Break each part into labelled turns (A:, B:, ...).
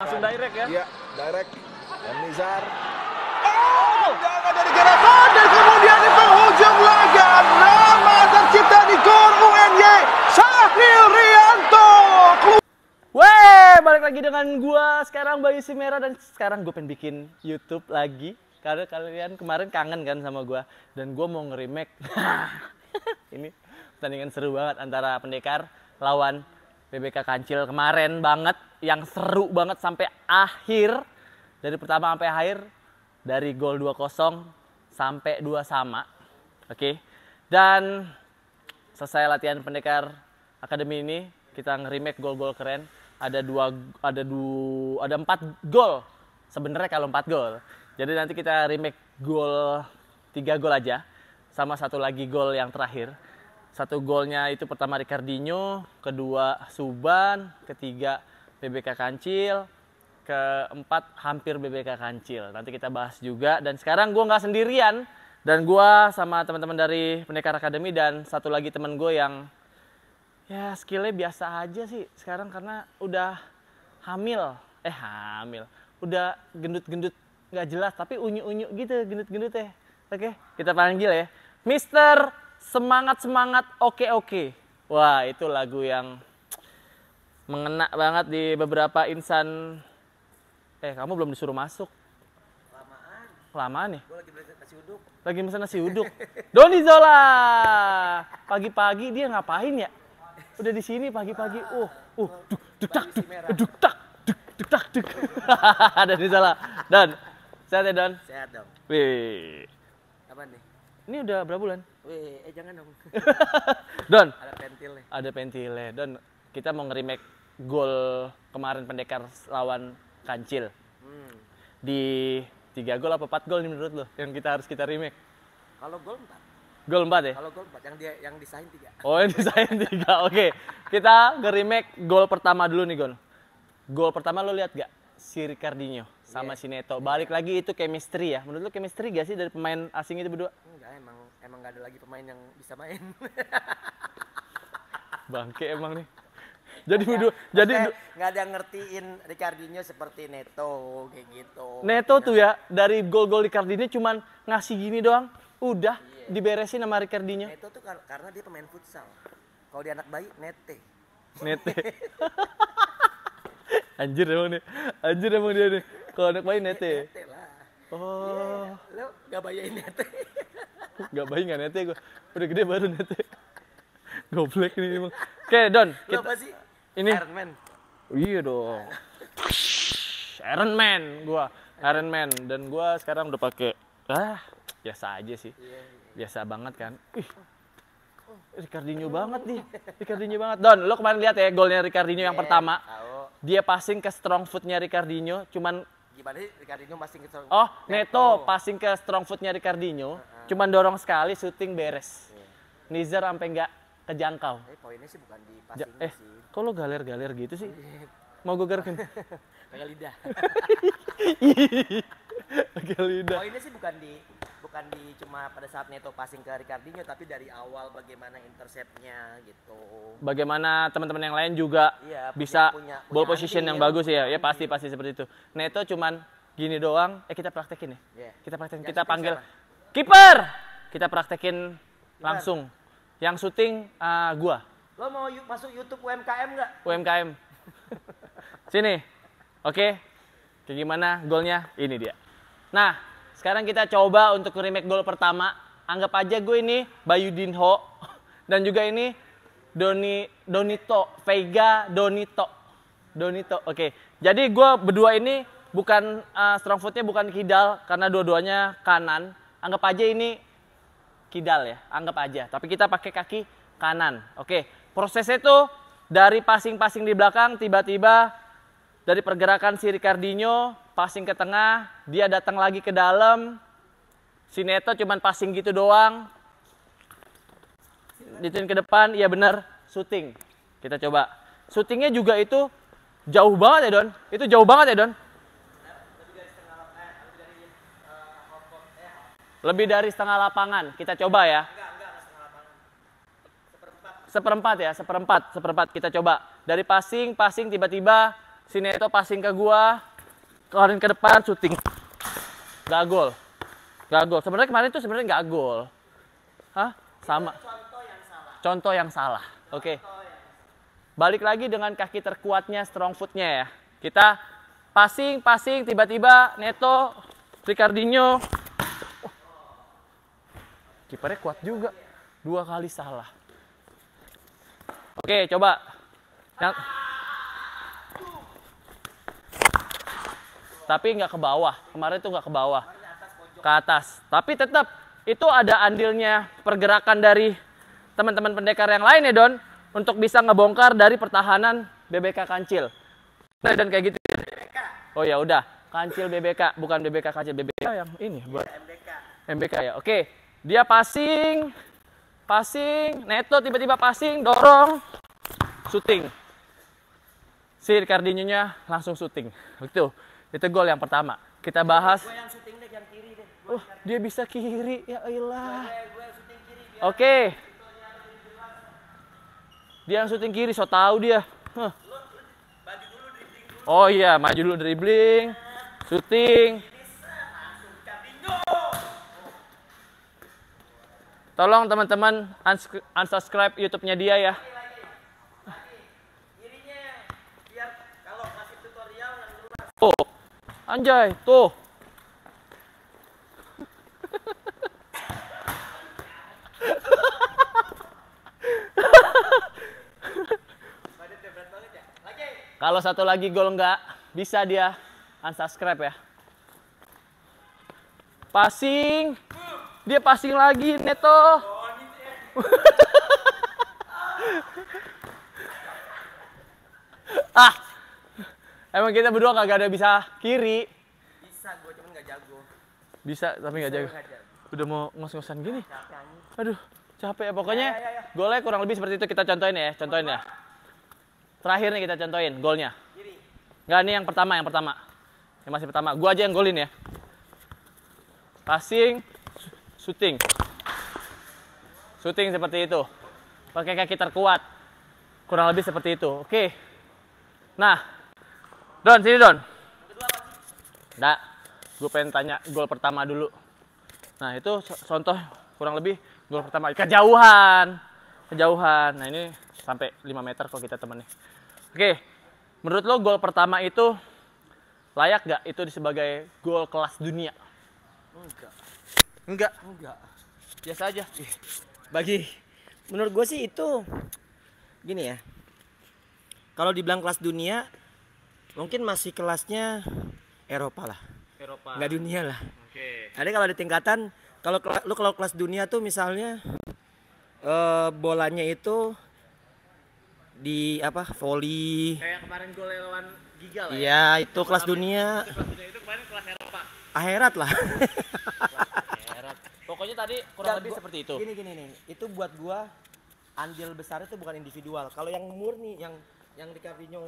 A: Langsung direct ya?
B: Iya, direct. Dan Nizar. Oh, jangan dari Gerakan dan kemudian di penghujung laga nama tercipta di gor UNY Syahril Rianto.
A: Weh, balik lagi dengan gua sekarang Bayu Simera dan sekarang gue pengen bikin YouTube lagi karena kalian kemarin kangen kan sama gua dan gua mau nge-remake. Ini pertandingan seru banget antara Pendekar lawan BBK Kancil kemarin banget yang seru banget sampai akhir. Dari pertama sampai akhir, dari gol 2-0 sampai 2 sama. Oke. Dan selesai latihan Pendekar Academy ini, kita nge-remake gol-gol keren. Ada 4 gol. Sebenarnya kalau 4 gol. Jadi nanti kita remake gol 3 gol aja sama satu lagi gol yang terakhir. Satu golnya itu pertama Ricardinho, kedua Suban, ketiga BBK Kancil, keempat hampir BBK Kancil. Nanti kita bahas juga. Dan sekarang gue nggak sendirian. Dan gue sama teman-teman dari Pendekar Academy dan satu lagi teman gue yang ya skillnya biasa aja sih sekarang karena udah hamil. Udah gendut-gendut nggak jelas tapi unyu-unyu gitu gendut-gendut ya. Oke, kita panggil ya. Mister Semangat-semangat oke. Wah, itu lagu yang mengena banget di beberapa insan. Kamu belum disuruh masuk. Lamaan nih?
C: Gue lagi beli nasi uduk.
A: Lagi pesan nasi uduk. Doni Zola. Pagi-pagi dia ngapain ya? Udah di sini pagi-pagi. Duk tak. Doni Zola. Don, sehat ya Don?
C: Sehat dong.
A: Wih.
C: Apa nih?
A: Ini udah berapa bulan?
C: Wih, jangan dong.
A: Don.
C: Ada pentilnya.
A: Ada pentilnya. Don, kita mau nge-remake gol kemarin Pendekar lawan Kancil. Di 3 gol apa 4 gol nih menurut lo yang harus kita remake?
C: Kalau gol 4.
A: Gol 4 ya?
C: Kalau gol 4 yang disahin 3.
A: Oh, yang disahin 3. Oke. Kita nge-remake gol pertama dulu nih, Gon. Gol pertama lo lihat gak? Si Ricardinho sama si Neto. Balik lagi itu chemistry ya. Menurut lo chemistry gak sih dari pemain asing itu berdua?
C: Enggak, emang gak ada lagi pemain yang bisa main.
A: Bangke emang nih. Jadi
C: nggak ada yang ngertiin Ricardinho seperti Neto kayak gitu.
A: Neto tuh ya dari gol-gol Ricardinho cuman ngasih gini doang, udah diberesin sama Ricardinho.
C: Neto tuh karena dia pemain futsal. Kalau dia anak bayi Nete.
A: Anjir emang dia nih. Kalau anak bayi Nete.
C: Nete lah.
A: Oh.
C: Lo gak bayain Nete.
A: Gak bayi gak Nete gue. Udah gede baru Nete. Goblok nih emang. Oke Don.
C: Lo apa sih?
A: Ini
C: Iron Man.
A: Iya dong. Iron Man gua. Iron Man dan gua sekarang udah pakai biasa aja sih. Biasa banget kan. Ricardinho banget nih. Ricardinho banget. Don, lo kemarin lihat ya golnya Ricardinho yang pertama. Dia passing ke strong footnya Ricardinho cuman
C: Gimana sih Ricardinho passing ke strong
A: Oh, Neto passing ke strong footnya Ricardinho cuman dorong sekali syuting beres. Nizar sampai nggak kejangkau.
C: Poinnya sih bukan di passing sih.
A: Kok lo galer-galer gitu sih? Mau gue gerakin?
C: Pakai lidah.
A: Pakai lidah.
C: Poinnya sih bukan di cuma pada saat Neto passing ke Ricardinho tapi dari awal bagaimana interceptnya gitu.
A: Bagaimana teman-teman yang lain juga bisa punya ball position yang bagus ya. Ya pasti seperti itu. Neto cuman gini doang. Kita praktekin ya. Kita praktekin. Kita panggil kiper. Kita praktekin langsung. Yang syuting gua.
C: Lo mau masuk YouTube UMKM nggak?
A: UMKM. Sini. Oke. Kayak gimana golnya? Ini dia. Nah, sekarang kita coba untuk remake gol pertama. Anggap aja gue ini Bayu Dinho dan juga ini Donito, Vega Donito. Oke. Jadi gue berdua ini bukan strong footnya bukan kidal karena dua-duanya kanan. Anggap aja ini kidal ya, anggap aja. Tapi kita pakai kaki kanan. Oke. Prosesnya tuh dari passing di belakang tiba-tiba dari pergerakan si Ricardinho passing ke tengah, dia datang lagi ke dalam. Si Neto cuman passing gitu doang. Dituin ke depan, iya benar, syuting. Kita coba. Syutingnya juga itu jauh banget ya, Don. Itu jauh banget ya, Don. Lebih dari setengah lapangan. Kita coba ya. Seperempat ya, seperempat. Kita coba. Dari passing tiba-tiba Si Neto passing ke gua, keluarin ke depan, syuting. Gak gol. Gak gol. Sebenarnya kemarin tuh sebenarnya gak gol. Hah? Sama. Contoh yang salah. Oke. Balik lagi dengan kaki terkuatnya, strong footnya ya. Kita passing, tiba-tiba Neto, Ricardinho. Kipernya kuat juga. 2 kali salah. Oke, coba. Tapi nggak ke bawah. Kemarin itu nggak ke bawah. Ke atas. Tapi tetap itu ada andilnya pergerakan dari teman-teman pendekar yang lain ya, Don. Untuk bisa ngebongkar dari pertahanan BBK Kancil. Nah, dan kayak gitu. Oh ya udah. Kancil BBK. Bukan BBK Kancil. BBK yang ini. Buat MBK ya. Oke. Dia passing. Neto tiba-tiba passing. Dorong. Syuting. Si Ricardinho-nya langsung syuting. Itu gol yang pertama. Kita bahas.
C: Gue yang syuting deh, yang kiri deh.
A: Dia bisa kiri. Ya elah. Oke. Dia yang syuting kiri, so tahu dia. Oh iya, maju dulu dribbling. Syuting. Tolong teman-teman unsubscribe YouTube-nya dia ya. Tuh, anjay, tuh. Kalau satu lagi gol nggak bisa dia unsubscribe ya. Passing, dia passing lagi Neto. Emang kita berdua kagak ada bisa kiri.
C: Bisa, gue cuman nggak jago.
A: Bisa tapi nggak jago. Udah mau ngos-ngosan gini. Aduh, capek ya. Pokoknya golnya kurang lebih seperti itu, kita contohin ya. Terakhir nih kita contohin golnya. Nggak, ini yang pertama. Yang masih pertama. Gua aja yang golin ya. Passing, syuting. Syuting seperti itu. Pakai kaki terkuat. Kurang lebih seperti itu. Oke. Nah, Don, sini Don. Nggak, gue pengen tanya gol pertama dulu. Nah, itu contoh kurang lebih gol pertama. Kejauhan. Nah, ini sampai 5 meter kalau kita temennya. Oke, menurut lo gol pertama itu layak nggak itu sebagai gol kelas dunia? Enggak. Biasa aja.
C: Menurut gue sih itu gini ya. Kalau dibilang kelas dunia, mungkin masih kelasnya Eropa lah. Nggak dunia lah.
A: Oke.
C: Ada kalau ada tingkatan, kalau kelas dunia tuh misalnya bolanya itu di volley.
A: Kayak kemarin gol lawan Giga lah.
C: Iya, itu kelas dunia.
A: Itu kemarin kelas Eropa.
C: Akhirat lah.
A: Akhirat. Pokoknya tadi kurang lebih seperti itu.
C: Gini nih. Itu buat gua andil besar itu bukan individual. Kalau yang murni yang Ricardinho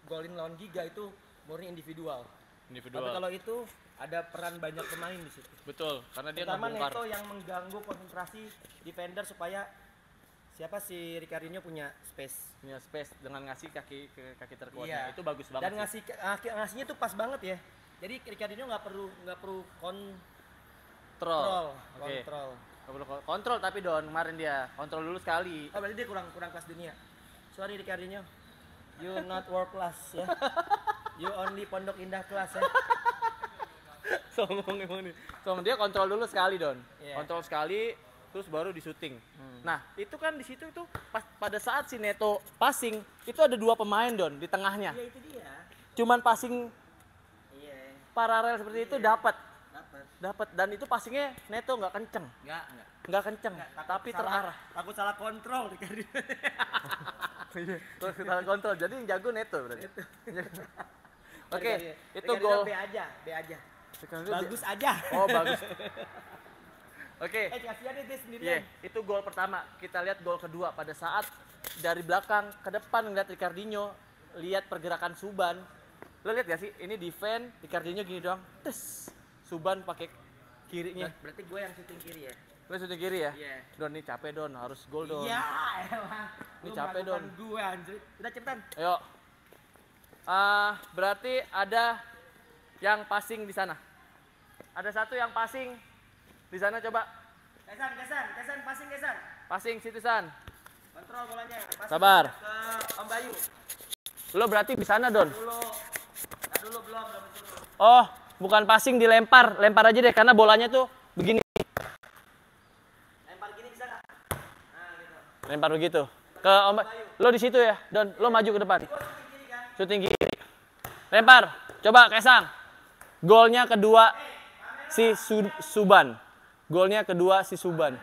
C: golin lawan Giga itu murni individual. Tapi kalau itu ada peran banyak pemain di situ.
A: Betul, karena dia
C: Terutama
A: ngebongkar.
C: Neto yang mengganggu konsentrasi defender supaya si Ricardinho punya space.
A: Punya space dengan ngasih kaki terkuatnya.
C: Iya.
A: Itu bagus banget.
C: Dan ngasihnya tuh pas banget ya. Jadi Ricardinho nggak perlu kontrol.
A: Oke.
C: Kontrol.
A: Nggak perlu kontrol tapi Don kemarin dia kontrol dulu sekali.
C: Oh, berarti dia kurang kelas dunia. Sorry Ricardinho. You not world class ya. You only Pondok Indah kelas ya.
A: Sombong emang nih. Dia kontrol dulu sekali Don.
C: Yeah.
A: Kontrol sekali terus baru di syuting. Nah, itu kan di situ itu pada saat si Neto passing, itu ada 2 pemain Don di tengahnya.
C: Iya itu dia.
A: Cuman passing
C: Iya.
A: paralel seperti itu dapat dan itu passingnya Neto nggak kenceng. Nggak kenceng, tapi terarah.
C: Takut salah kontrol Ricardinho.
A: Terus kita kontrol. Jadi yang jago Neto berarti. Oke, itu
C: Ricardinho
A: gol.
C: B aja. Bagus aja.
A: Oh, bagus. Oke.
C: Kasih aja dia sendirian.
A: Iya, itu gol pertama. Kita lihat gol kedua pada saat dari belakang ke depan ngeliat Ricardinho, lihat pergerakan Suban. Lo lihat gak sih? Ini defend Ricardinho gini doang. Tes. Suban pakai kirinya.
C: Berarti gue yang syuting kiri ya.
A: Lo syuting kiri ya?
C: Iya.
A: Don, ini capek Don, harus gol Don.
C: Iya, emang.
A: Ini capek Don.
C: Gue anjir. Udah cepetan.
A: Ayo. Berarti ada yang passing di sana. Ada satu yang passing di sana, coba.
C: Kesan, passing Kesan.
A: Passing situ San.
C: Kontrol bolanya.
A: Sabar.
C: Ke Om Bayu.
A: Lo berarti di sana Don.
C: Dulu belum.
A: Oh, bukan passing, dilempar. Lempar aja deh karena bolanya tuh begini.
C: Lempar gini bisa nggak? Nah gitu.
A: Lempar begitu. Ke Om Lo di situ ya, Don. Lo maju ke depan. Syuting kiri. Lempar. Coba Kesang. Golnya kedua si Suban. Golnya kedua si Suban.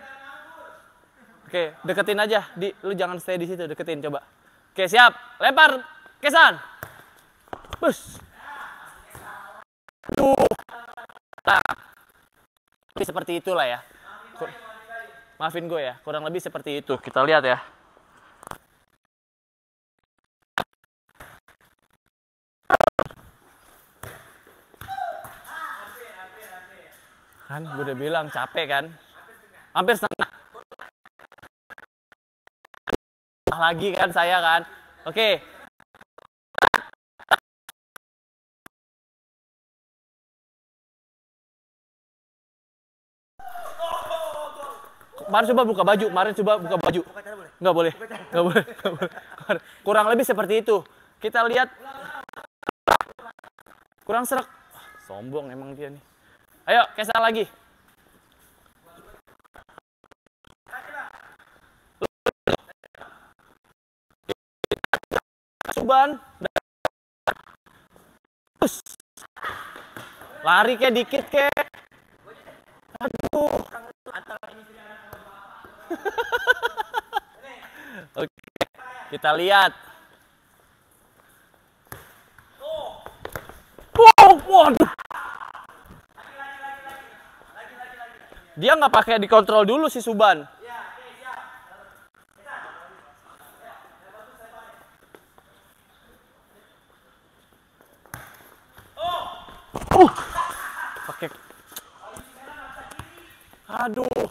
A: Oke, deketin aja. Lu jangan stay di situ, deketin coba. Oke, siap. Lempar Kesan. Bus. Nah. Seperti itulah ya. Maafin gue ya, kurang lebih seperti itu. Kita lihat ya. Kan gue udah bilang capek kan. Hampir setengah. Lagi kan saya kan. Oke. Kemarin coba buka baju, Nggak boleh. Kurang lebih seperti itu. Kita lihat. Kurang serak. Sombong emang dia nih. Ayo, Kesang lagi. Suban. Lari kayak dikit kayak. Aduh. Oke, kita lihat. Waduh. Dia nggak pakai dikontrol dulu si Suban. Pakai. Aduh.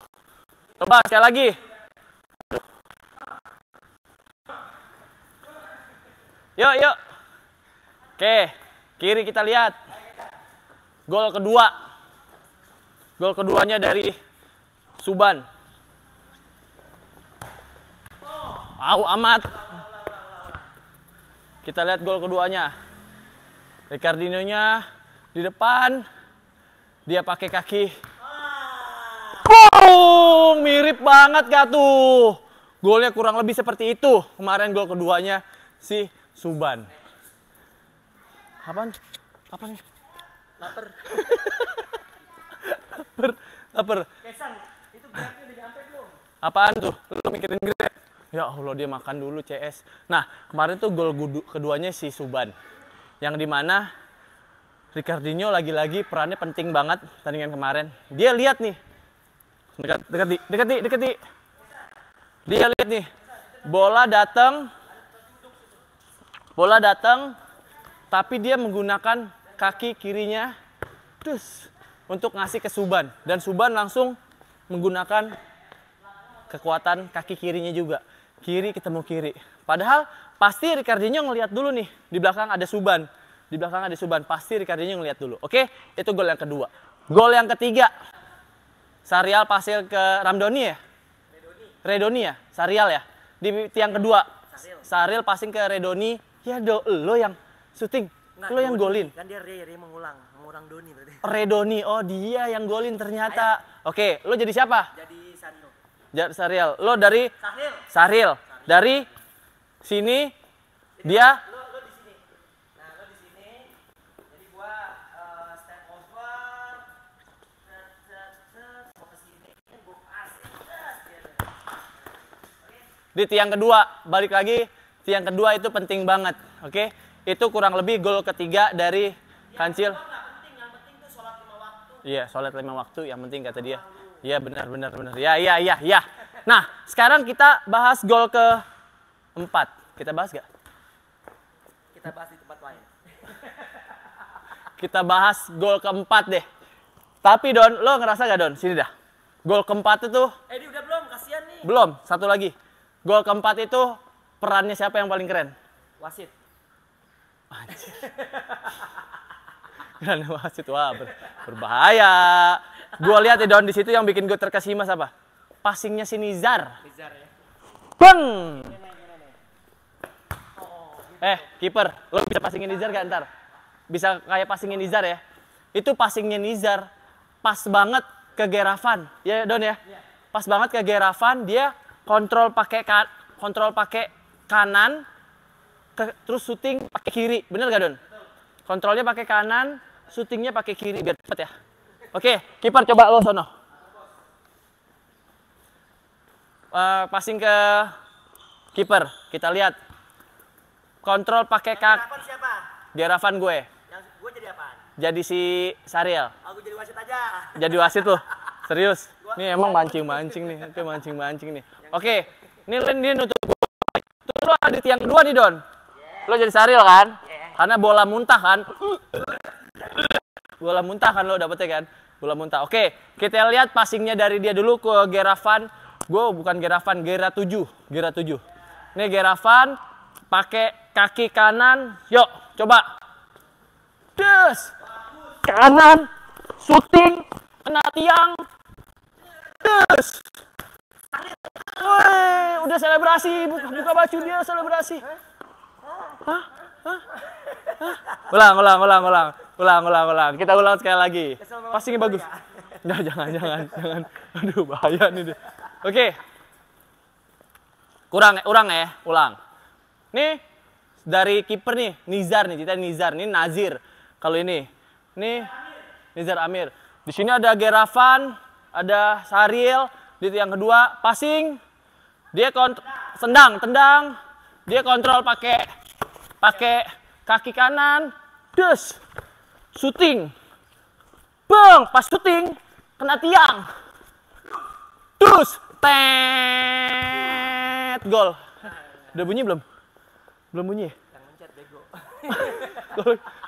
A: Coba sekali lagi. Yuk. Oke, kiri kita lihat. Gol kedua. Gol keduanya dari Suban. Amat. Kita lihat gol keduanya. Ricardinho-nya di depan. Dia pakai kaki. Boom! Mirip banget gak tuh? Golnya kurang lebih seperti itu. Kemarin gol keduanya si Suban. Apaan? Lapar.
C: Kesan, itu grabnya udah nyampe belum?
A: Apaan tuh? Lu mikirin grab? Ya Allah, dia makan dulu CS. Nah, kemarin tuh gol keduanya si Suban. Yang dimana Ricardinho lagi-lagi perannya penting banget pertandingan kemarin. Dia lihat nih. Dekati. Dia lihat nih. Bola datang, tapi dia menggunakan kaki kirinya untuk ngasih ke Suban. Dan Suban langsung menggunakan kekuatan kaki kirinya juga. Kiri ketemu kiri. Padahal pasti Ricardinho ngelihat dulu nih. Di belakang ada Suban. Pasti Ricardinho ngelihat dulu. Oke, itu gol yang kedua. Gol yang ketiga. Sarial pasir ke Ramdoni ya? Redoni ya? Sarial ya? Di tiang kedua. Saril passing ke Redoni. Ya lo yang syuting. Lo yang golin.
C: Kan dia mengurang Doni berarti.
A: Redoni, oh dia yang golin ternyata. Oke, lo jadi siapa?
C: Jadi Saril.
A: Sarial. Lo dari Saril. Dari sini dia
C: Lo di sini. Nah, lo di sini. Jadi gua step over. Mau ke sini. Gua pas.
A: di tiang kedua. Balik lagi, tiang kedua itu penting banget. Oke? Itu kurang lebih gol ketiga dari Kancil.
C: Yang penting tuh sholat 5 waktu.
A: Iya, sholat 5 waktu yang penting kata dia. Iya, benar. Ya. Nah, sekarang kita bahas gol ke-4. Kita bahas gak?
C: Kita bahas di tempat lain.
A: Kita bahas gol ke-4 deh. Tapi Don, lo ngerasa gak Don? Sini dah. Gol ke-4 itu
C: Ini udah belum? Kasihan nih.
A: belum, satu lagi. Gol ke-4 itu perannya siapa yang paling keren?
C: Wasit.
A: anjir. Grande wasit, wah berbahaya. Gue lihat ya Don, di situ yang bikin gue terkesima apa? Passingnya si Nizar.
C: Nizar ya.
A: Bang! Kiper, lo bisa passingin Nizar gak ntar? Bisa kayak passingin Nizar ya? Itu passingnya Nizar, pas banget ke Geravan, ya Don ya? Pas banget ke Geravan, dia kontrol pakai kanan, terus syuting pakai kiri, bener gak Don? Kontrolnya pakai kanan, syutingnya pakai kiri, biar cepet ya. Oke, kiper coba lo sono. Passing ke kiper, kita lihat. Kontrol pakai
C: Geravan siapa?
A: Geravan gue.
C: Yang gue jadi apaan?
A: Jadi si Sariel.
C: Aku jadi wasit aja.
A: Jadi wasit loh. Serius. Nih emang mancing-mancing nih. Oke, mancing-mancing nih. Oke. Ini nutup gue. Tuh lo ada di tiang kedua nih, Don. Lo jadi Sariel kan? Karena bola muntah kan? Bola muntah kan lo dapetnya kan? Bola muntah. Oke, kita lihat passingnya dari dia dulu ke Geravan. Gue bukan Geravan, Gera 7. Nih Geravan pakai kaki kanan, yuk coba. Des. Kanan, syuting, kena tiang. Des. Woi, udah selebrasi, buka baju dia selebrasi. Hah? Ulang. Kita ulang sekali lagi. Passingnya bagus. Nah, jangan. Aduh, bahaya nih deh. Oke. Ulang. Nih dari kiper nih, Nizar nih, kita Nizar nih Nazir. Kalau ini Nizar Amir. Di sini ada Geravan, ada Sariel. Di yang kedua passing, dia tendang, dia kontrol pakai kaki kanan, des, syuting, bang, pas syuting kena tiang, terus tet, gol. Udah bunyi belum? Belum bunyi.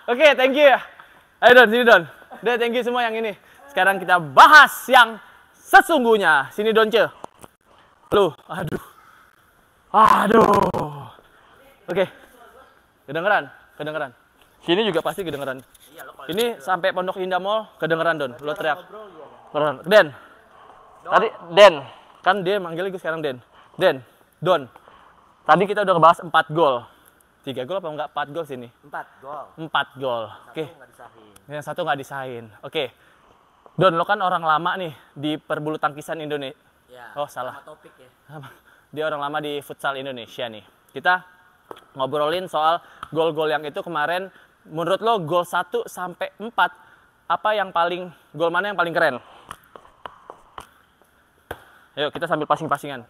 A: Oke, thank you ya. Ayo Don, sini Don. Udah, thank you semua yang ini. Sekarang kita bahas yang sesungguhnya. Sini Donce. Lu, aduh. Oke. Kedengeran. Sini juga pasti kedengeran. Ini sampai Pondok Indah Mall kedengeran Don. Lo teriak. Den. Tadi Den. Kan dia manggilnya gue sekarang Den. Don. Tadi kita udah ngebahas 4 gol. 3 gol apa enggak? 4 gol sini. 4 gol. Oke. Yang satu nggak disahin. Oke. Don, lo kan orang lama nih di perbulu tangkisan Indonesia.
C: Ya,
A: oh, salah.
C: Topik ya.
A: Dia orang lama di futsal Indonesia nih. Kita ngobrolin soal gol-gol yang itu kemarin. Menurut lo gol 1 sampai 4 apa yang gol mana yang paling keren? Ayo kita sambil passing-passingan.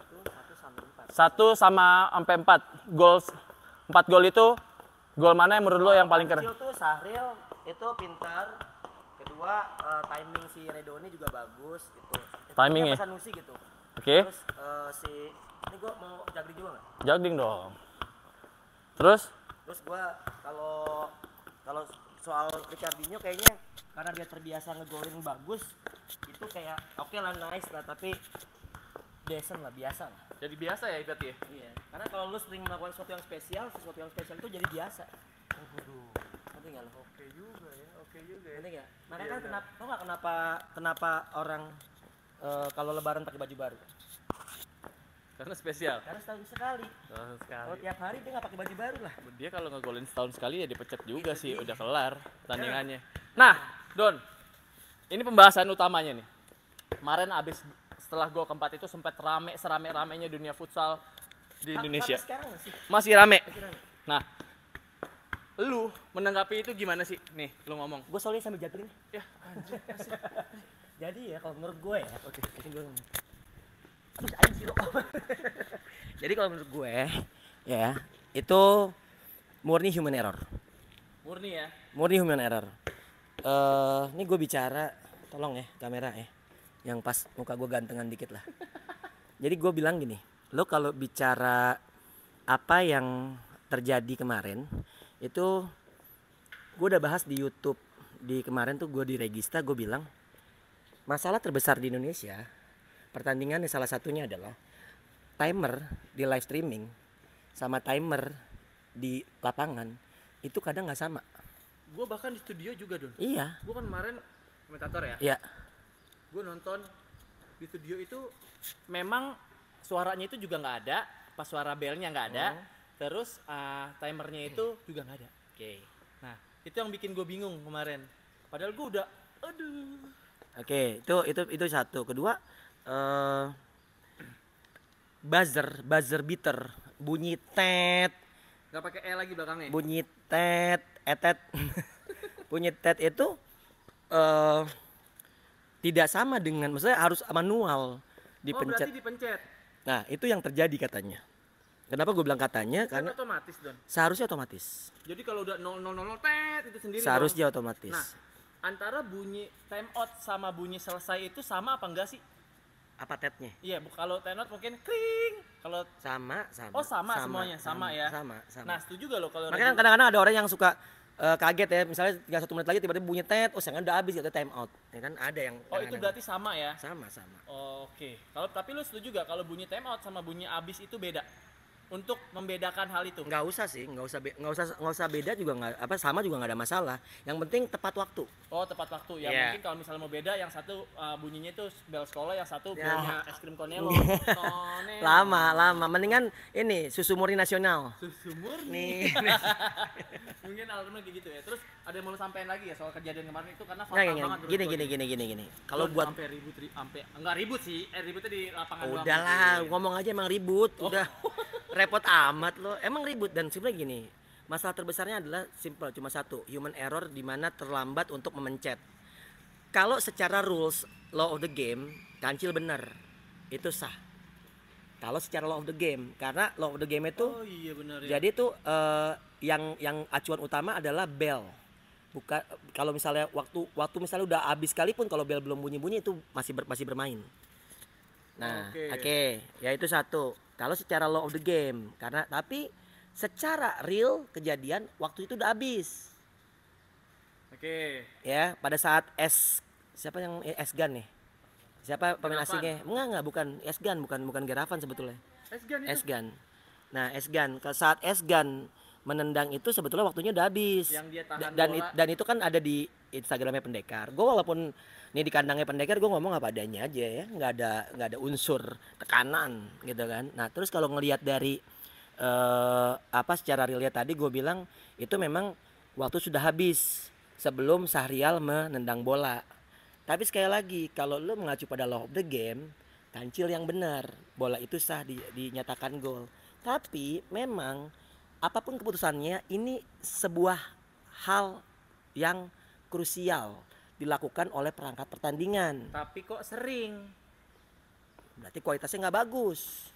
A: 1 sama sampai 4. 4 gol itu gol mana yang menurut lo yang paling keren?
C: Itu Sahril itu pintar. Kedua timing si Redoni juga bagus gitu.
A: Timing ya?
C: Sanusi gitu.
A: Oke.
C: Terus ini gua mau jagling juga nggak?
A: Jagling dong. Terus
C: gua kalau soal Ricardinho kayaknya karena dia terbiasa ngegolin bagus itu kayak oke lah, nice lah, tapi decent lah, biasa lah.
A: jadi biasa ya berarti ya?
C: Iya, karena kalau lu sering melakukan sesuatu yang spesial itu jadi biasa. Ngerti nggak lo? Oke juga ya. Ngerti nggak? Makanya kan kenapa orang kalau Lebaran pakai baju baru?
A: Karena spesial.
C: Karena setahun sekali. Kalau tiap hari dia nggak pakai baju baru lah.
A: Dia kalau ngegolin setahun sekali ya dipecat juga sih, udah kelar pertandingannya. Nah, Don, ini pembahasan utamanya nih. Kemarin setelah gol keempat itu sempat serame-ramenya dunia futsal di Indonesia.
C: Sekarang
A: masih rame. Nah, lu menanggapi itu gimana sih? Nih, lu ngomong.
C: Gue soalnya sambil jatuh nih.
A: Ya, anjir.
C: Jadi ya kalau menurut gue ya.
A: Oke.
C: Jadi kalau menurut gue ya itu murni human error.
A: Murni ya?
C: Murni human error. Ini gue bicara, tolong ya kamera ya, yang pas muka gue gantengan dikit lah. Jadi gue bilang gini, lo kalau bicara apa yang terjadi kemarin itu gue udah bahas di YouTube di kemarin tuh, gue di Regista gue bilang masalah terbesar di Indonesia pertandingan salah satunya adalah timer di live streaming sama timer di lapangan itu kadang nggak sama.
A: Gue bahkan di studio juga Don.
C: Iya.
A: Gue kan kemarin komentator ya.
C: Iya.
A: Gue nonton di studio itu memang suaranya itu juga nggak ada, pas suara belnya nggak ada, terus timernya itu juga nggak ada.
C: Oke.
A: Nah itu yang bikin gue bingung kemarin. Padahal gue udah, aduh.
C: Oke, itu satu. Kedua, buzzer beater, bunyi tet,
A: Nggak pakai E lagi belakangnya.
C: bunyi tet, etet, bunyi tet itu tidak sama dengan, maksudnya harus manual dipencet.
A: Oh berarti dipencet.
C: Nah itu yang terjadi katanya. Kenapa gue bilang katanya?
A: Kan
C: Karena
A: otomatis Don.
C: seharusnya otomatis.
A: Jadi kalau udah 0000 tet itu sendiri.
C: Seharusnya
A: dong.
C: otomatis.
A: Nah antara bunyi time out sama bunyi selesai itu sama apa enggak sih?
C: Apa tetnya?
A: Iya, kalau time out mungkin kring. Kalau
C: Sama.
A: oh sama semuanya, sama ya.
C: Sama.
A: Nah, setuju gak lo kalau
C: Makanya kadang-kadang ada orang yang suka kaget ya, misalnya tinggal 1 menit lagi tiba-tiba bunyi tet, oh saya udah habis gitu time out. Ya kan ada yang
A: oh itu berarti sama ya?
C: sama.
A: Oke. Kalau tapi lu setuju gak kalau bunyi time out sama bunyi abis itu beda? Untuk membedakan hal itu.
C: Nggak usah sih, nggak usah beda juga nggak apa sama juga nggak ada masalah. Yang penting tepat waktu.
A: Oh tepat waktu ya.
C: Yeah.
A: Mungkin kalau misalnya mau beda, yang satu bunyinya itu bel sekolah, yang satu
C: Ya.
A: bunyinya es krim konelo.
C: Lama. Mendingan ini susu murni nasional.
A: Susu murni.
C: Nih.
A: Mungkin alarmnya kayak gitu ya. Terus ada yang mau lu sampein lagi ya soal kejadian kemarin itu karena
C: Nah,
A: fatal banget.
C: gini. Kalau buat
A: sampai ribut sampai enggak ribut sih. Ributnya di lapangan doang.
C: udahlah,
A: gitu.
C: ngomong aja emang ribut, udah repot amat lo. Emang ribut dan sebenarnya gini. Masalah terbesarnya adalah simple, cuma satu, human error di mana terlambat untuk memencet. Kalau secara rules law of the game, Kancil benar. Itu sah. Kalau secara law of the game, karena law of the game itu
A: Oh iya benar ya.
C: jadi itu yang acuan utama adalah bell. Bukan kalau misalnya waktu misalnya udah habis sekalipun kalau bell belum bunyi-bunyi itu masih bermain. Nah, oke. Ya itu satu. Kalau secara law of the game, karena tapi secara real kejadian waktu itu udah habis.
A: Oke.
C: Ya, pada saat siapa yang Esgan nih? Siapa pemain
A: Geravan.
C: asingnya? Enggak, bukan Esgan, bukan Geravan sebetulnya.
A: Esgan itu.
C: Esgan. Nah, Esgan, saat Esgan menendang itu sebetulnya waktunya udah habis.
A: Yang dia tahan
C: dan
A: bola.
C: dan itu kan ada di Instagramnya Pendekar. Gue walaupun ini di kandangnya Pendekar, gue ngomong apa adanya aja ya, nggak ada unsur tekanan gitu kan. Nah terus kalau ngelihat dari secara realnya tadi gue bilang itu memang waktu sudah habis sebelum Sahrial menendang bola. Tapi sekali lagi kalau lu mengacu pada law of the game, Kancil yang benar, bola itu sah dinyatakan gol. Tapi memang apapun keputusannya ini sebuah hal yang krusial dilakukan oleh perangkat pertandingan.
A: Tapi kok sering?
C: Berarti kualitasnya nggak bagus.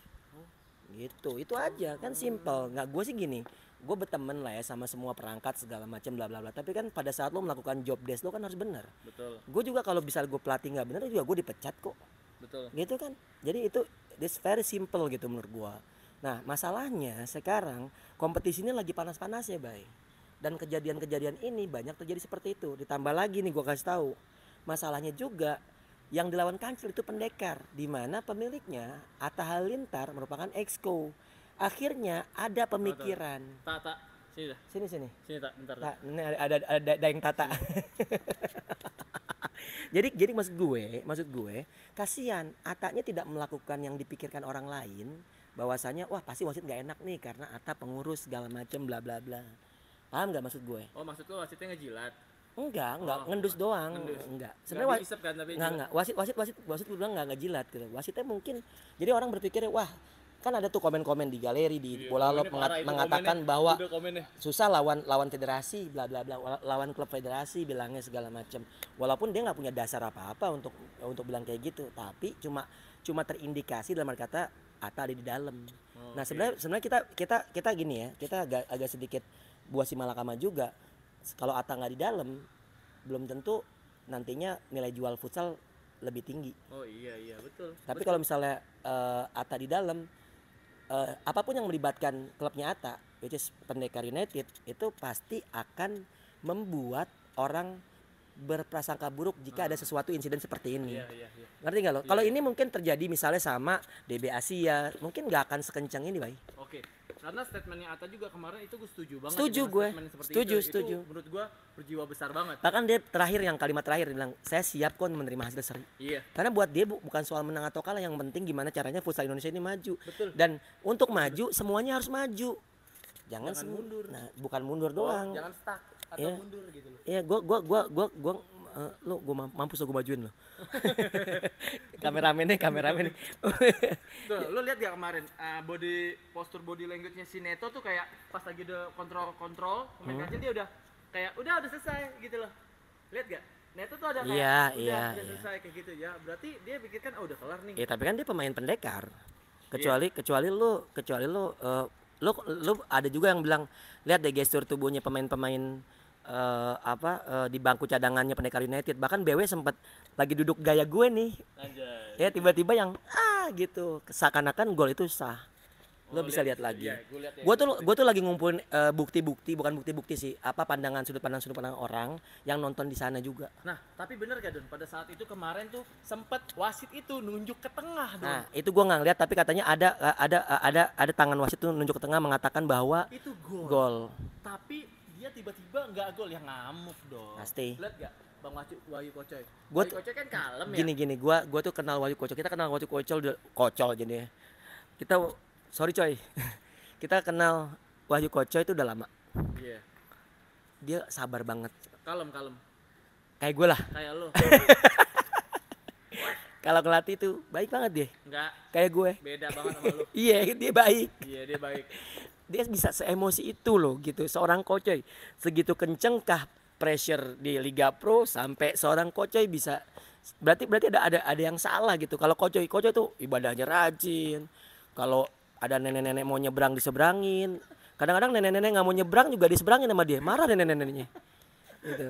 C: Gitu, itu aja kan simple. Nggak, gue sih gini, gue berteman lah ya sama semua perangkat segala macam bla bla bla. Tapi kan pada saat lo melakukan job desk lo kan harus benar.
A: Betul.
C: Gue juga kalau bisa gue pelatih nggak benar juga gue dipecat kok.
A: Betul.
C: Gitu kan. Jadi itu this very simple gitu menurut gue. Nah masalahnya sekarang kompetisinya lagi panas-panasnya bay. Dan kejadian-kejadian ini banyak terjadi seperti itu. Ditambah lagi nih gue kasih tahu, masalahnya juga yang dilawan Kancil itu Pendekar, di mana pemiliknya Atta Halilintar merupakan exco. Akhirnya ada pemikiran.
A: Tak. Sini dah.
C: Sini.
A: Sini tak, bentar.
C: Nah, ini ada yang tata. jadi maksud gue kasihan Atanya tidak melakukan yang dipikirkan orang lain, bahwasanya wah pasti wasit nggak enak nih karena Atta pengurus segala macem bla bla bla. Paham nggak maksud gue?
A: Oh maksud lo wasitnya ngejilat?
C: Enggak,
A: Oh,
C: ngendus doang.
A: ngendus.
C: Enggak.
A: Nggak
C: Sebenarnya
A: diisep kan tapi
C: enggak. Wasit bilang enggak ngejilat gitu. Wasitnya mungkin jadi orang berpikir wah, kan ada tuh komen-komen di galeri di Bola Lop mengatakan bahwa susah lawan federasi bla bla bla, lawan klub federasi bilangnya segala macam. Walaupun dia nggak punya dasar apa-apa untuk bilang kayak gitu, tapi cuma terindikasi dalam arti kata Atta ada di dalam. Nah, sebenarnya kita gini ya, kita agak sedikit buah si malakama juga. Kalau Atta nggak di dalam, belum tentu nantinya nilai jual futsal lebih tinggi.
A: Oh iya betul.
C: Tapi kalau misalnya Atta di dalam, apapun yang melibatkan klubnya Atta, which is Pendekar United, itu pasti akan membuat orang berprasangka buruk jika ada sesuatu insiden seperti ini.
A: Iya.
C: Ngerti nggak lo? Kalau ini mungkin terjadi misalnya sama DB Asia, mungkin nggak akan sekencang ini, Bay.
A: Oke. Karena statementnya Atta juga kemarin itu gue setuju banget.
D: Setuju
A: dengan
D: gue.
A: statement seperti
D: Setuju,
A: itu.
D: setuju.
A: Itu menurut gue berjiwa besar banget.
D: Bahkan dia terakhir yang kalimat terakhir dia bilang, saya siap kok menerima hasil seri.
A: Iya.
D: Karena buat dia bukan soal menang atau kalah, yang penting gimana caranya futsal Indonesia ini maju.
A: Betul.
D: Dan untuk maju semuanya harus maju. Jangan
A: mundur.
D: Nah, bukan mundur doang.
A: Jangan stuck atau
D: Iya.
A: mundur gitu loh.
D: Iya, gua mampus gua majuin lo. kameramen nih.
A: Tuh, lu lihat gak kemarin postur body language-nya si Neto tuh kayak pas lagi udah kontrol pemain kecil dia udah kayak udah selesai gitu loh. Lihat gak? Neto tuh ada kayak udah selesai kayak gitu ya. Berarti dia pikirkan udah kelar nih.
D: Ya tapi kan dia pemain pendekar. Kecuali lu ada juga yang bilang lihat deh gestur tubuhnya pemain-pemain di bangku cadangannya Pendekar United. Bahkan BW sempat lagi duduk gaya gue nih.
A: Anjay.
D: Ya tiba-tiba yang gitu seakan-akan gol itu sah. Lo bisa lihat lagi.
A: Iya,
D: Gue tuh lagi ngumpulin bukti-bukti, bukan bukti-bukti sih, sudut pandang orang yang nonton di sana juga.
A: Nah, tapi bener gak Don? Pada saat itu kemarin tuh sempet wasit itu nunjuk ke tengah Don.
D: Nah, itu gue nggak ngeliat, tapi katanya ada tangan wasit tuh nunjuk ke tengah mengatakan bahwa
A: Itu
D: gol.
A: Tapi dia tiba-tiba nggak gol, yang ngamuk dong.
D: Pasti.
A: Lihat gak Bang Wahyu Kocoy?
D: Gua
A: Wahyu Kocoy kan kalem ya.
D: Gini, gue tuh kenal Wahyu Kocol. Kita kenal Wahyu Kocol jadinya. Sorry coy. Kita kenal Wahyu Kocol itu udah lama.
A: Iya.
D: Dia sabar banget.
A: Kalem.
D: Kayak gue lah.
A: Kayak lo.
D: Kalau ngelatih tuh baik banget dia.
A: Enggak.
D: Kayak gue.
A: Beda banget sama lo.
D: Iya, dia baik.
A: Iya, dia baik.
D: Dia bisa seemosi itu loh gitu. Seorang Kocoy segitu kencengkah pressure di Liga Pro sampai seorang Kocoy bisa, berarti ada yang salah gitu. Kalau Kocoy tuh ibadahnya rajin. Kalau ada nenek-nenek mau nyebrang diseberangin. Kadang-kadang nenek-nenek nggak mau nyebrang juga diseberangin sama dia. Marah nenek-neneknya. Gitu.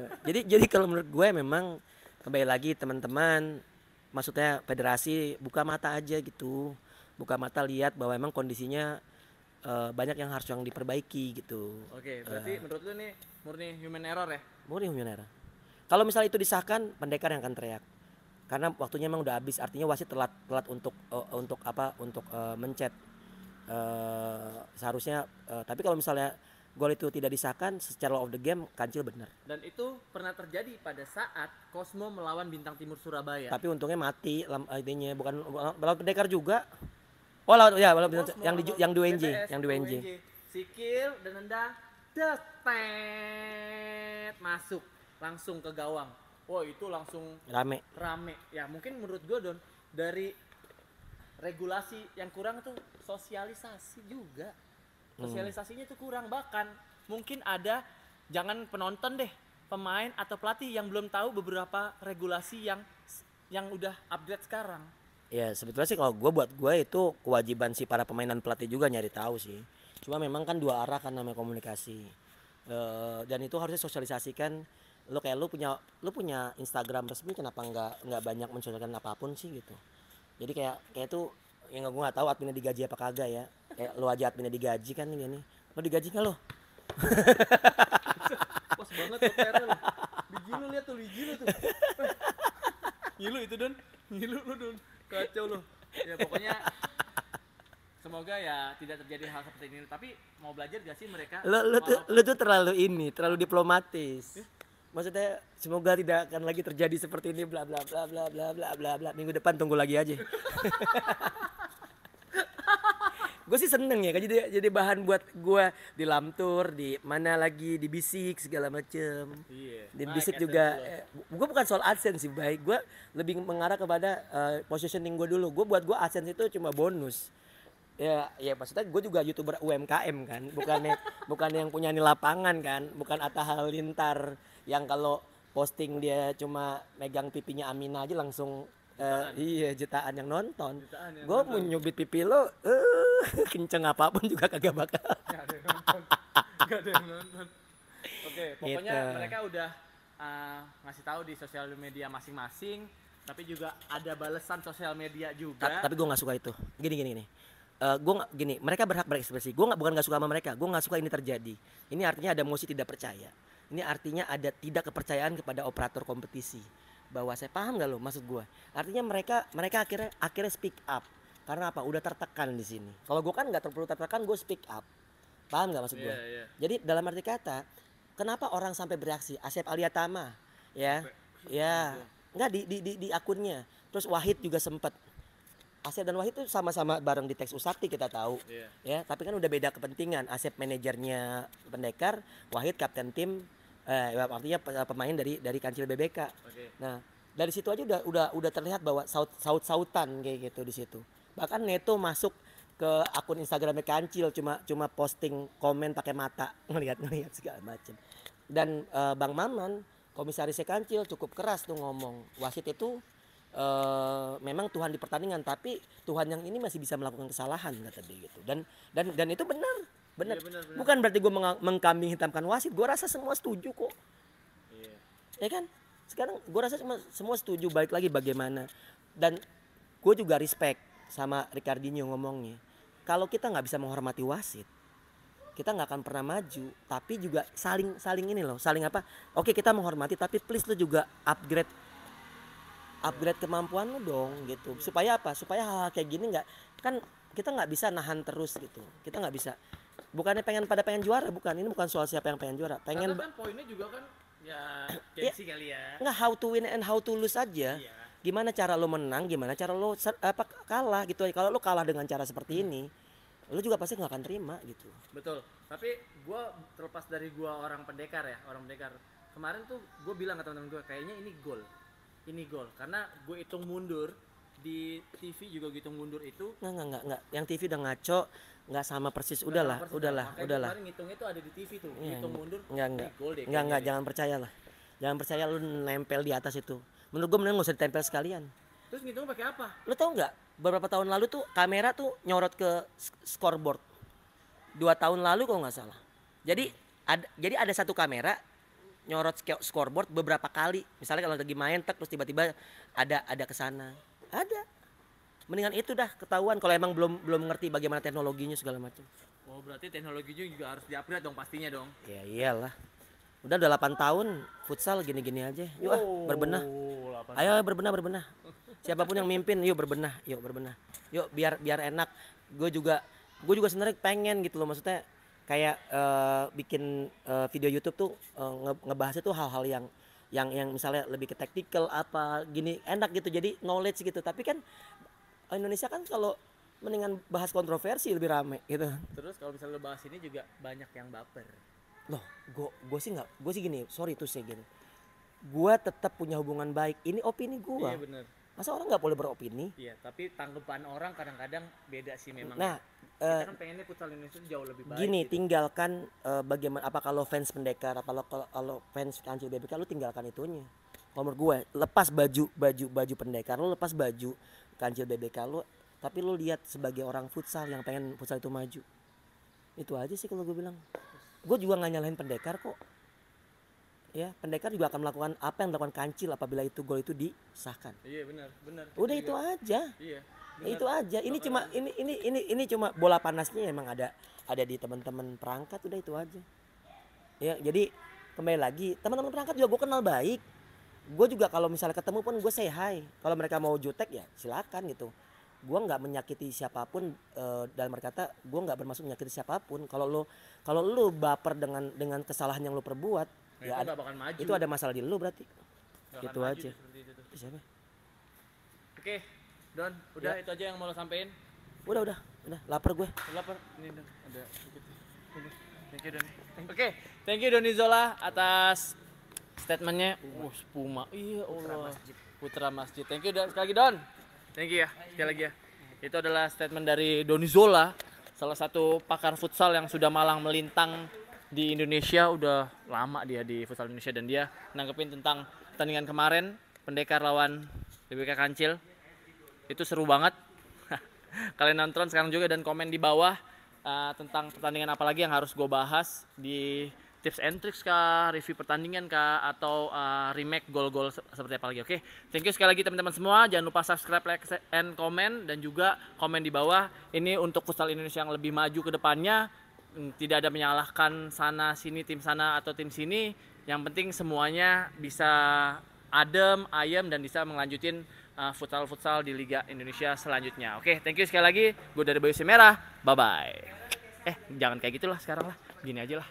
D: Jadi kalau menurut gue memang kembali lagi teman-teman, maksudnya federasi buka mata aja gitu. Buka mata lihat bahwa memang kondisinya banyak yang harus diperbaiki gitu.
A: Oke, berarti menurut lu nih murni human error ya?
D: Murni human error. Kalau misalnya itu disahkan, Pendekar yang akan teriak. Karena waktunya memang udah habis. Artinya wasit telat untuk mencet. Seharusnya tapi kalau misalnya gol itu tidak disahkan secara law of the game, Kancil benar.
A: Dan itu pernah terjadi pada saat Cosmo melawan Bintang Timur Surabaya.
D: Tapi untungnya mati intinya, bukan lawan Pendekar juga. Oh lawan
A: Cosmo,
D: yang di UNJ,
A: BTS,
D: yang di UNJ.
A: Sikil dan nendang masuk langsung ke gawang. Wah, itu langsung
D: Rame.
A: Ya, mungkin menurut gue Don, dari regulasi yang kurang tuh sosialisasi juga. Sosialisasinya tuh kurang, bahkan mungkin ada, jangan penonton deh, pemain atau pelatih yang belum tahu beberapa regulasi yang udah upgrade sekarang.
D: Ya sebetulnya sih kalau buat gue itu kewajiban si para pemain dan pelatih juga nyari tahu sih. Cuma memang kan dua arah kan namanya komunikasi. Dan itu harusnya sosialisasikan. Lu punya Instagram resmi, kenapa nggak banyak mensosialisasikan apapun sih gitu. Jadi kayak itu yang gue nggak tahu adminnya digaji apa kagak ya. Kayak lu aja adminnya digaji kan gini. Lo digaji nggak lo?
A: Pas banget tuh PR lo. Biji lu lihat tuh, biji lu tuh. Ngilu itu Don. Ngilu lu Don. Kacau lo. Ya pokoknya semoga ya tidak terjadi hal seperti ini. Tapi mau belajar gak sih mereka?
D: Lu tuh terlalu diplomatis. Maksudnya semoga tidak akan lagi terjadi seperti ini bla bla bla bla bla bla bla bla. Minggu depan tunggu lagi aja. Gue sih seneng ya, jadi bahan buat gue di lamtur, di mana lagi, di bisik segala macem.
A: Iya.
D: Di bisik juga. Gue bukan soal AdSense sih, baik. Gue lebih mengarah kepada positioning gue dulu. Buat gue AdSense itu cuma bonus. Ya maksudnya gue juga YouTuber UMKM kan, bukan yang punya nih lapangan kan, bukan Atta Halilintar yang kalau posting dia cuma megang pipinya Amina aja langsung jutaan yang nonton. Gue mau nyubit pipi lo, kenceng apapun juga kagak bakal.
A: Gak ada yang nonton. Oke, pokoknya
D: Gitu.
A: mereka udah ngasih tahu di sosial media masing-masing, tapi juga ada balasan sosial media juga.
D: Tapi gue nggak suka itu. Gini. Mereka berhak berekspresi. Gue bukan nggak suka sama mereka. Gue nggak suka ini terjadi. Ini artinya ada emosi tidak percaya. Ini artinya ada tidak kepercayaan kepada operator kompetisi. Bahwa saya paham nggak lo maksud gue. Artinya mereka akhirnya speak up. Karena apa? Udah tertekan di sini. Kalau gue kan nggak perlu tertekan, gue speak up. Paham nggak maksud gue? Jadi dalam arti kata, kenapa orang sampai bereaksi? Asep Aliatama, ya, nggak di akunnya. Terus Wahid juga sempet. Asep dan Wahid itu sama-sama bareng di Teks Usakti kita tahu, ya. Tapi kan udah beda kepentingan. Asep manajernya Pendekar, Wahid kapten tim, artinya pemain dari Kancil BBK. Nah, dari situ aja udah terlihat bahwa sautan kayak gitu di situ. Bahkan Neto masuk ke akun Instagramnya Kancil cuma posting komen pakai mata ngelihat segala macam. Dan Bang Maman komisarisnya Kancil cukup keras tuh ngomong wasit itu memang Tuhan di pertandingan, tapi Tuhan yang ini masih bisa melakukan kesalahan kata dia gitu. Dan itu benar. Iya, benar. Bukan berarti gue mengkambing hitamkan wasit. Gue rasa semua setuju kok. Iya. Ya kan? Sekarang gue rasa semua setuju. Balik lagi bagaimana. Dan gue juga respect sama Ricardinho ngomongnya. Kalau kita nggak bisa menghormati wasit, kita nggak akan pernah maju. Tapi juga saling ini loh. Saling apa? Oke, kita menghormati, tapi please lo juga upgrade kemampuan lo dong gitu. Supaya apa? Supaya hal-hal kayak gini nggak, kan kita nggak bisa nahan terus gitu. Kita nggak bisa. Bukannya pengen juara, bukan. Ini bukan soal siapa yang pengen juara. Pengen
A: kan poinnya juga kan ya gengsi kali ya.
D: Nggak, how to win and how to lose aja.
A: Iya.
D: Gimana cara lo menang, gimana cara lo kalah gitu. Kalau lo kalah dengan cara seperti ini, lo juga pasti nggak akan terima gitu.
A: Betul. Tapi gue terlepas dari gue orang pendekar. Kemarin tuh gue bilang ke teman-teman gue kayaknya ini gol. Karena gue hitung mundur di TV juga hitung mundur itu.
D: Nggak. Yang TV udah ngaco, nggak sama persis. Udahlah.
A: Kemarin ngitungnya tuh ada di TV tuh. Hitung mundur.
D: Nggak.
A: Gol deh.
D: Nggak. Jangan percaya lah. Jangan percaya lu nempel di atas itu. Menurut gue mending nggak usah ditempel sekalian.
A: Terus ngitungnya pakai apa?
D: Lu tau nggak? Beberapa tahun lalu tuh kamera tuh nyorot ke scoreboard. 2 tahun lalu kalau nggak salah. Jadi ada satu kamera nyorot scoreboard beberapa kali. Misalnya kalau lagi main terus tiba-tiba ada ke sana. Ada. Mendingan itu dah ketahuan kalau emang belum ngerti bagaimana teknologinya segala macam.
A: Oh, berarti teknologinya juga harus di-upgrade dong pastinya dong.
D: Ya iyalah. Udah 8 tahun futsal gini-gini aja. Yuk berbenah. Ayo berbenah. Siapapun yang mimpin yuk berbenah. Yuk biar enak. Gue juga sebenarnya pengen gitu loh, maksudnya kayak bikin video YouTube tuh ngebahasnya tuh hal-hal yang misalnya lebih ke tactical apa gini enak gitu, jadi knowledge gitu. Tapi kan Indonesia kan kalau mendingan bahas kontroversi lebih rame gitu.
A: Terus kalau misalnya lo bahas ini juga banyak yang baper.
D: Loh, gue sih gini, sorry tuh saya gini. Gue tetap punya hubungan baik. Ini opini gue.
A: Iya benar.
D: Masa orang nggak boleh beropini?
A: Iya, tapi tanggapan orang kadang-kadang beda sih memang.
D: Nah,
A: kita kan pengennya futsal Indonesia jauh lebih baik.
D: Gini,
A: gitu.
D: tinggalkan bagaimana, apa kalau fans Pendekar, apa kalau fans Kancil BBK, lu tinggalkan itunya. Kalau menurut gue, lepas baju Pendekar, lu lepas baju Kancil BBK lu, tapi lu lihat sebagai orang futsal yang pengen futsal itu maju. Itu aja sih kalau gue bilang. Gue juga nggak nyalahin Pendekar kok. Ya, Pendekar juga akan melakukan apa yang dilakukan Kancil apabila itu gol itu disahkan.
A: Iya benar.
D: Udah itu aja.
A: Iya.
D: Benar. Itu aja. Ini cuma bola panasnya emang ada di teman-teman perangkat, udah itu aja. Ya, jadi kembali lagi teman-teman perangkat juga gue kenal baik. Gue juga kalau misalnya ketemu pun gue say hi. Kalau mereka mau jutek ya silakan gitu. Gue nggak menyakiti siapapun, dalam berkata gue nggak bermaksud menyakiti siapapun. Kalau lu baper dengan kesalahan yang lu perbuat, ya itu ada masalah di lu berarti. Gitu aja. Siapa?
A: Oke, Don, udah itu aja yang mau lo sampein.
D: Udah, lapar gue.
A: Lapar. Ini Don, ada sedikit. Thank you Don. Oke, thank you Doni Zola atas statementnya. Puma. Iya Allah. Putra Masjid. Thank you Don. Sekali lagi Don. Thank you ya. Sekali lagi ya. Itu adalah statement dari Doni Zola, salah satu pakar futsal yang sudah malang melintang di Indonesia. Udah lama dia di futsal Indonesia, dan dia nanggepin tentang pertandingan kemarin Pendekar lawan BBK Kancil. Itu seru banget. Kalian nonton sekarang juga dan komen di bawah tentang pertandingan apa lagi yang harus gue bahas di tips and tricks kah, review pertandingan kah, atau remake gol-gol seperti apa lagi. Oke, thank you sekali lagi teman-teman semua. Jangan lupa subscribe, like, and komen, dan juga komen di bawah. Ini untuk futsal Indonesia yang lebih maju ke depannya. Tidak ada menyalahkan sana sini, tim sana atau tim sini. Yang penting semuanya bisa adem, ayem, dan bisa melanjutin futsal di Liga Indonesia selanjutnya. Oke, thank you sekali lagi. Gue dari Bayu Merah. Bye-bye. Jangan kayak gitulah sekarang lah. Gini aja lah.